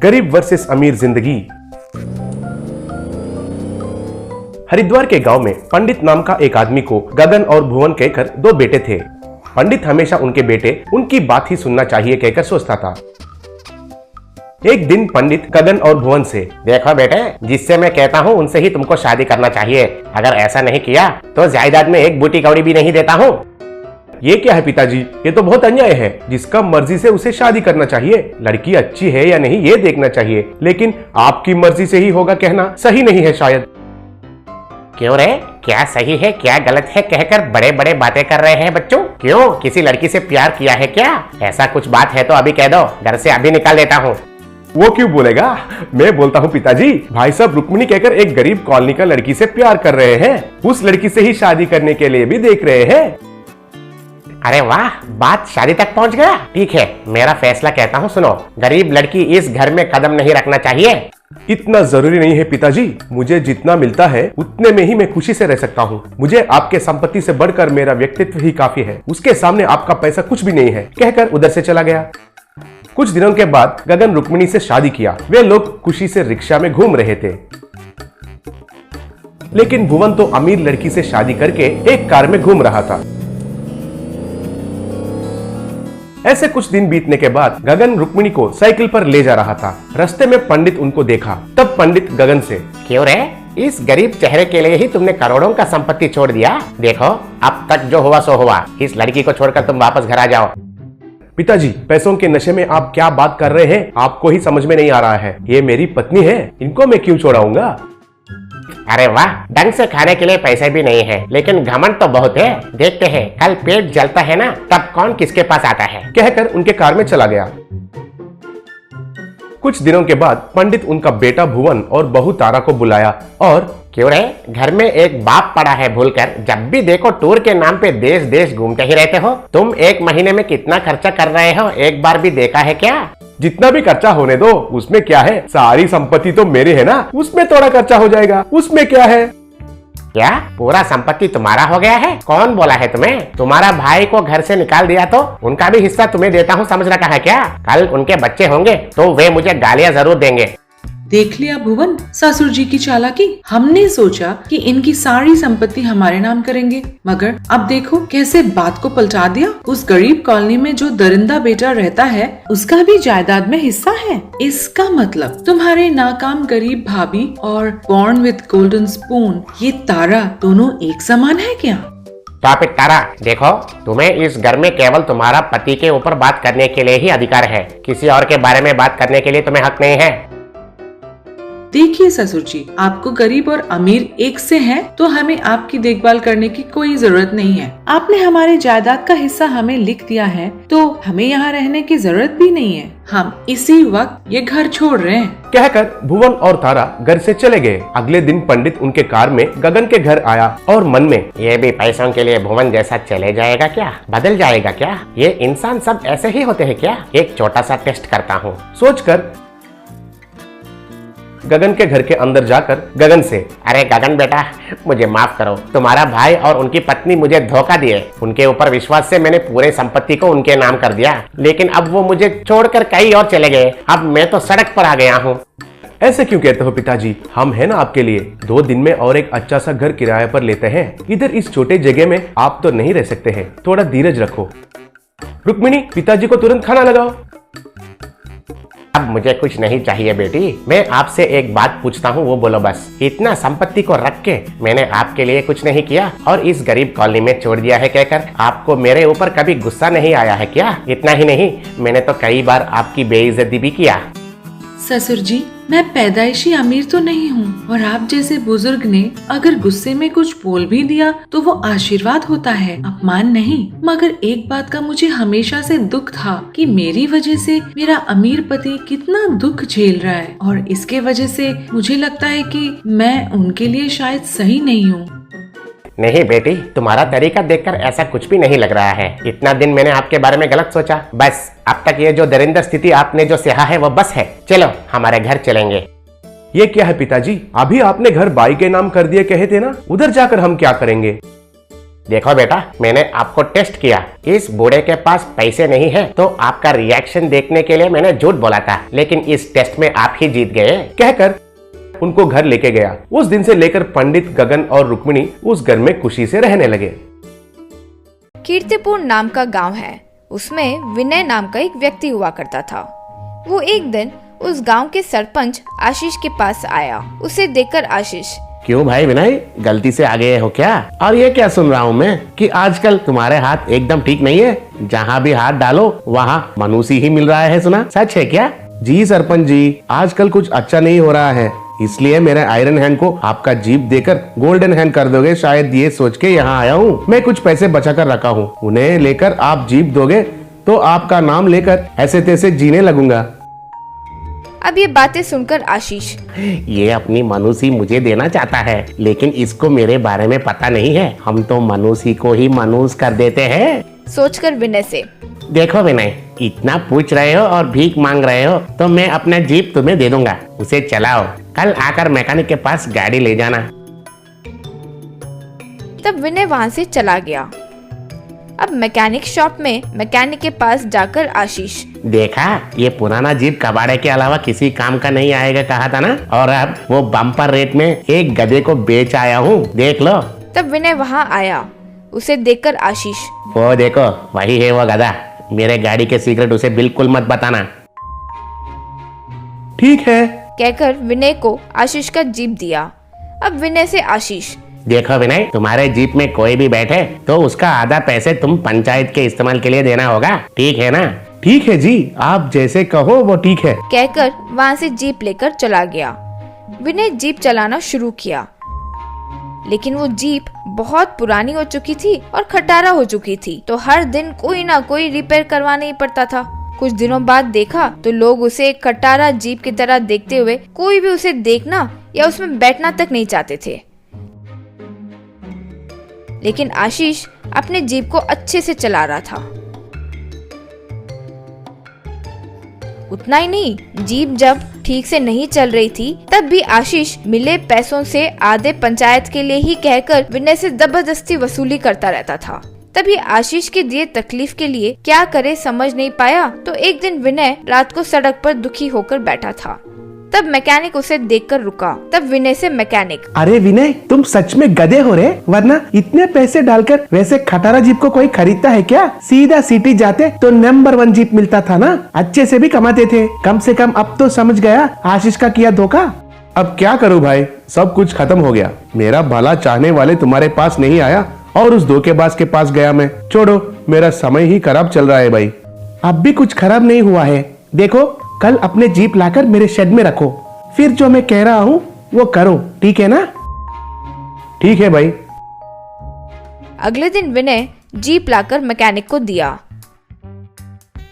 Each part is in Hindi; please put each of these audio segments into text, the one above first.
गरीब वर्सेस अमीर जिंदगी। हरिद्वार के गांव में पंडित नाम का एक आदमी को गगन और भुवन कहकर दो बेटे थे। पंडित हमेशा उनके बेटे उनकी बात ही सुनना चाहिए कहकर सोचता था। एक दिन पंडित गगन और भुवन से, देखो बेटे, जिससे मैं कहता हूँ उनसे ही तुमको शादी करना चाहिए। अगर ऐसा नहीं किया तो जायदाद में एक बूटी कौड़ी भी नहीं देता हूँ। ये क्या है पिताजी, ये तो बहुत अन्याय है। जिसका मर्जी से उसे शादी करना चाहिए। लड़की अच्छी है या नहीं ये देखना चाहिए, लेकिन आपकी मर्जी से ही होगा कहना सही नहीं है शायद। क्यों रे, क्या सही है क्या गलत है कहकर बड़े बड़े बातें कर रहे हैं बच्चों? क्यों, किसी लड़की से प्यार किया है क्या? ऐसा कुछ बात है तो अभी कह दो, घर से अभी निकाल देता हूँ। वो क्यों बोलेगा, मैं बोलता हूँ पिताजी। भाई साहब रुक्मिणी कहकर एक गरीब कॉलोनी का लड़की से प्यार कर रहे हैं। उस लड़की से ही शादी करने के लिए भी देख रहे हैं। अरे वाह, बात शादी तक पहुंच गया। ठीक है, मेरा फैसला कहता हूँ, सुनो। गरीब लड़की इस घर में कदम नहीं रखना चाहिए। इतना जरूरी नहीं है पिताजी, मुझे जितना मिलता है उतने में ही मैं खुशी से रह सकता हूँ। मुझे आपके संपत्ति से बढ़कर मेरा व्यक्तित्व ही काफी है। उसके सामने आपका पैसा कुछ भी नहीं है कहकर उधर से चला गया। कुछ दिनों के बाद गगन रुक्मिणी से शादी किया। वे लोग खुशी से रिक्शा में घूम रहे थे, लेकिन भुवन तो अमीर लड़की से शादी करके एक कार में घूम रहा था। ऐसे कुछ दिन बीतने के बाद गगन रुक्मिणी को साइकिल पर ले जा रहा था। रास्ते में पंडित उनको देखा। तब पंडित गगन से, क्यों रे, इस गरीब चेहरे के लिए ही तुमने करोड़ों का संपत्ति छोड़ दिया? देखो, अब तक जो हुआ सो हुआ। इस लड़की को छोड़कर तुम वापस घर आ जाओ। पिताजी, पैसों के नशे में आप क्या बात कर रहे हैं, आपको ही समझ में नहीं आ रहा है। ये मेरी पत्नी है, इनको मैं क्यों छोड़ाऊंगा? अरे वाह, ढंग से खाने के लिए पैसे भी नहीं है, लेकिन घमंड तो बहुत है। देखते हैं कल पेट जलता है ना, तब कौन किसके पास आता है। कहकर उनके कार में चला गया। कुछ दिनों के बाद पंडित उनका बेटा भुवन और बहू तारा को बुलाया और, क्यों रे, घर में एक बाप पड़ा है भूलकर जब भी देखो टूर के नाम पे देश देश घूमते ही रहते हो। तुम एक महीने में कितना खर्चा कर रहे हो, एक बार भी देखा है क्या? जितना भी खर्चा होने दो, उसमें क्या है, सारी संपत्ति तो मेरे है ना, उसमें थोड़ा खर्चा हो जाएगा, उसमें क्या है। क्या पूरा संपत्ति तुम्हारा हो गया है? कौन बोला है तुम्हें? तुम्हारा भाई को घर से निकाल दिया तो उनका भी हिस्सा तुम्हें देता हूँ समझ रखा है क्या? कल उनके बच्चे होंगे तो वे मुझे गालियाँ जरूर देंगे। देख लिया भुवन, ससुर जी की चालाकी। हमने सोचा कि इनकी सारी संपत्ति हमारे नाम करेंगे, मगर अब देखो कैसे बात को पलटा दिया। उस गरीब कॉलोनी में जो दरिंदा बेटा रहता है उसका भी जायदाद में हिस्सा है। इसका मतलब तुम्हारे नाकाम गरीब भाभी और बॉर्न विद गोल्डन स्पून ये तारा दोनों एक समान है क्या? स्टॉप इट तारा। देखो, तुम्हें इस घर में केवल तुम्हारा पति के ऊपर बात करने के लिए ही अधिकार है। किसी और के बारे में बात करने के लिए तुम्हें हक नहीं है। देखिए ससुर जी, आपको गरीब और अमीर एक से हैं, तो हमें आपकी देखभाल करने की कोई जरूरत नहीं है। आपने हमारे जायदाद का हिस्सा हमें लिख दिया है, तो हमें यहाँ रहने की जरूरत भी नहीं है। हम इसी वक्त ये घर छोड़ रहे हैं। कहकर भुवन और तारा घर से चले गए। अगले दिन पंडित उनके कार में गगन के घर आया और मन में, ये भी पैसों के लिए भुवन जैसा चले जाएगा क्या? बदल जाएगा क्या? ये इंसान सब ऐसे ही होते हैं क्या? एक छोटा सा टेस्ट करता हूँ सोचकर गगन के घर के अंदर जाकर गगन से, अरे गगन बेटा, मुझे माफ करो। तुम्हारा भाई और उनकी पत्नी मुझे धोखा दिए। उनके ऊपर विश्वास से मैंने पूरे संपत्ति को उनके नाम कर दिया, लेकिन अब वो मुझे छोड़कर कहीं और चले गए। अब मैं तो सड़क पर आ गया हूँ। ऐसे क्यों कहते हो पिताजी, हम है ना आपके लिए। 2 दिन में और एक अच्छा सा घर किराए पर लेते हैं। इधर इस छोटे जगह में आप तो नहीं रह सकते हैं, थोड़ा धीरज रखो। रुक्मिणी, पिताजी को तुरंत खाना लगाओ। अब मुझे कुछ नहीं चाहिए बेटी, मैं आपसे एक बात पूछता हूँ, वो बोलो बस। इतना संपत्ति को रख के मैंने आपके लिए कुछ नहीं किया और इस गरीब कॉलोनी में छोड़ दिया है कहकर आपको मेरे ऊपर कभी गुस्सा नहीं आया है क्या? इतना ही नहीं, मैंने तो कई बार आपकी बेइज्जती भी किया। ससुर जी, मैं पैदाइशी अमीर तो नहीं हूँ, और आप जैसे बुजुर्ग ने अगर गुस्से में कुछ बोल भी दिया तो वो आशीर्वाद होता है, अपमान नहीं। मगर एक बात का मुझे हमेशा से दुख था कि मेरी वजह से मेरा अमीर पति कितना दुख झेल रहा है, और इसके वजह से मुझे लगता है कि मैं उनके लिए शायद सही नहीं हूँ। नहीं बेटी, तुम्हारा तरीका देखकर ऐसा कुछ भी नहीं लग रहा है। इतना दिन मैंने आपके बारे में गलत सोचा। बस अब तक ये जो दरिंदा स्थिति आपने जो सहा है वो बस है। चलो हमारे घर चलेंगे। ये क्या है पिताजी, अभी आपने घर बाई के नाम कर दिए कहे थे ना, उधर जाकर हम क्या करेंगे? देखो बेटा, मैंने आपको टेस्ट किया। इस बूढ़े के पास पैसे नहीं है, तो आपका रिएक्शन देखने के लिए मैंने झूठ बोला था, लेकिन इस टेस्ट में आप ही जीत गए। कहकर उनको घर लेके गया। उस दिन से लेकर पंडित गगन और रुक्मिणी उस घर में खुशी से रहने लगे। कीर्तिपुर नाम का गांव है। उसमें विनय नाम का एक व्यक्ति हुआ करता था। वो एक दिन उस गांव के सरपंच आशीष के पास आया। उसे देखकर आशीष, क्यों भाई विनय, गलती से आ गए हो क्या? और ये क्या सुन रहा हूँ मैं कि आजकल तुम्हारे हाथ एकदम ठीक नहीं है, जहाँ भी हाथ डालो वहाँ मनुष्य ही मिल रहा है, सुना? सच है क्या? जी सरपंच जी, आजकल कुछ अच्छा नहीं हो रहा है, इसलिए मेरे आयरन हैंड को आपका जीप देकर गोल्डन हैंड कर दोगे, शायद ये सोच के यहाँ आया हूँ। मैं कुछ पैसे बचा कर रखा हूँ, उन्हें लेकर आप जीप दोगे तो आपका नाम लेकर ऐसे तैसे जीने लगूंगा। अब ये बातें सुनकर आशीष, ये अपनी मनुष्य मुझे देना चाहता है, लेकिन इसको मेरे बारे में पता नहीं है। हम तो मनुष्य को ही मनुष्य कर देते हैं। सोचकर विनय से, देखो विनय, इतना पूछ रहे हो और भीख मांग रहे हो तो मैं अपना जीप तुम्हें दे दूंगा, उसे चलाओ। कल आकर मैकेनिक के पास गाड़ी ले जाना। तब विनय वहाँ से चला गया। अब मैकेनिक शॉप में मैकेनिक के पास जाकर आशीष, देखा, ये पुराना जीप कबाड़े के अलावा किसी काम का नहीं आएगा कहा था ना, और अब वो बम्पर रेट में एक गधे को बेच आया हूँ, देख लो। तब विनय वहाँ आया। उसे देखकर आशीष, वो देखो, वही है वो गधा। मेरे गाड़ी के सीक्रेट उसे बिल्कुल मत बताना। ठीक है, कहकर विनय को आशीष का जीप दिया। अब विनय से आशीष, देखो विनय, तुम्हारे जीप में कोई भी बैठे तो उसका आधा पैसे तुम पंचायत के इस्तेमाल के लिए देना होगा, ठीक है ना? ठीक है जी, आप जैसे कहो वो ठीक है। कहकर वहाँ से जीप लेकर चला गया। विनय जीप चलाना शुरू किया, लेकिन वो जीप बहुत पुरानी हो चुकी थी और खटारा हो चुकी थी, तो हर दिन कोई ना कोई रिपेयर करवाना ही पड़ता था। कुछ दिनों बाद देखा तो लोग उसे एक खटारा जीप की तरह देखते हुए कोई भी उसे देखना या उसमें बैठना तक नहीं चाहते थे। लेकिन आशीष अपने जीप को अच्छे से चला रहा था। उतना ही नहीं, जीप जब ठीक से नहीं चल रही थी तब भी आशीष मिले पैसों से आधे पंचायत के लिए ही कहकर विनय से जबरदस्ती वसूली करता रहता था। तभी आशीष के दिए तकलीफ के लिए क्या करे समझ नहीं पाया, तो एक दिन विनय रात को सड़क पर दुखी होकर बैठा था। तब मैकेनिक उसे देखकर रुका। तब विनय से मैकेनिक, अरे विनय, तुम सच में गधे हो रे? वरना इतने पैसे डालकर वैसे खटारा जीप को कोई खरीदता है क्या? सीधा सिटी जाते तो नंबर 1 जीप मिलता था ना, अच्छे से भी कमाते थे। कम से कम अब तो समझ गया आशीष का किया धोखा। अब क्या करूँ भाई, सब कुछ खत्म हो गया। मेरा भला चाहने वाले तुम्हारे पास नहीं आया और उस धोखेबाज के पास गया मैं। छोड़ो, मेरा समय ही खराब चल रहा है भाई। अब भी कुछ खराब नहीं हुआ है। देखो, कल अपने जीप लाकर मेरे शेड में रखो, फिर जो मैं कह रहा हूँ वो करो, ठीक है ना? ठीक है भाई। अगले दिन विनय जीप लाकर मैकेनिक को दिया।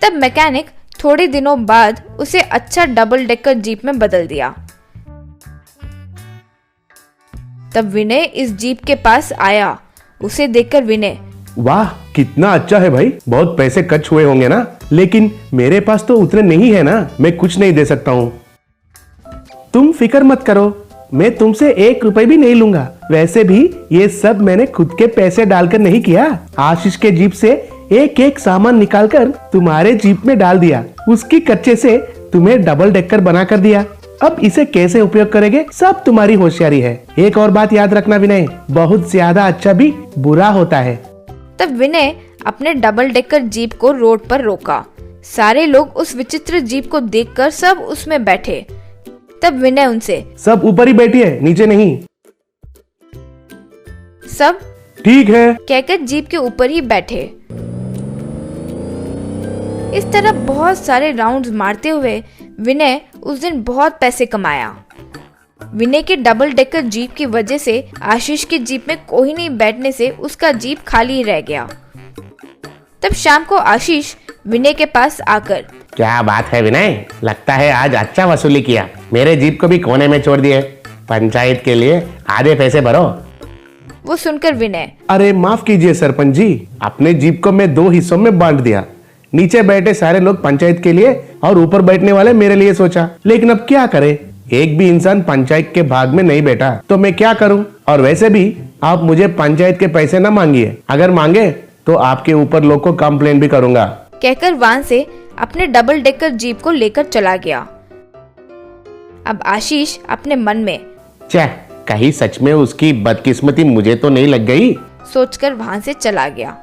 तब मैकेनिक थोड़े दिनों बाद उसे अच्छा डबल डेकर जीप में बदल दिया। तब विनय इस जीप के पास आया। उसे देखकर विनय, वाह, कितना अच्छा है भाई। बहुत पैसे खर्च हुए होंगे ना, लेकिन मेरे पास तो उतने नहीं है ना, मैं कुछ नहीं दे सकता हूँ। तुम फिक्र मत करो, मैं तुमसे 1 रुपए भी नहीं लूंगा। वैसे भी ये सब मैंने खुद के पैसे डालकर नहीं किया। आशीष के जीप से एक एक सामान निकालकर तुम्हारे जीप में डाल दिया। उसकी कच्चे से तुम्हें डबल डेकर बना कर दिया। अब इसे कैसे उपयोग करेंगे, सब तुम्हारी होशियारी है। एक और बात याद रखना विनय, बहुत ज्यादा अच्छा भी बुरा होता है। तब विनय अपने डबल डेकर जीप को रोड पर रोका। सारे लोग उस विचित्र जीप को देखकर सब उसमें बैठे। तब विनय उनसे, सब ऊपर ही बैठिए, नीचे नहीं। सब ठीक है, कहकर जीप के ऊपर ही बैठे। इस तरह बहुत सारे राउंड्स मारते हुए विनय उस दिन बहुत पैसे कमाया। विनय के डबल डेकर जीप की वजह से आशीष की जीप में कोई नहीं बैठने से उसका जीप खाली रह गया। तब शाम को आशीष विनय के पास आकर, क्या बात है विनय, लगता है आज अच्छा वसूली किया। मेरे जीप को भी कोने में छोड़ दिए। पंचायत के लिए आधे पैसे भरो। वो सुनकर विनय, अरे माफ कीजिए सरपंच जी, अपने जीप को मैं 2 हिस्सों में बांट दिया। नीचे बैठे सारे लोग पंचायत के लिए और ऊपर बैठने वाले मेरे लिए सोचा। लेकिन अब क्या करे, एक भी इंसान पंचायत के भाग में नहीं बैठा तो मैं क्या करूं? और वैसे भी आप मुझे पंचायत के पैसे ना मांगिए, अगर मांगे तो आपके ऊपर लोग को कंप्लेंट भी करूंगा। कहकर वान से अपने डबल डेकर जीप को लेकर चला गया। अब आशीष अपने मन में छे, कहीं सच में उसकी बदकिस्मती मुझे तो नहीं लग गई। सोचकर वहां से चला गया।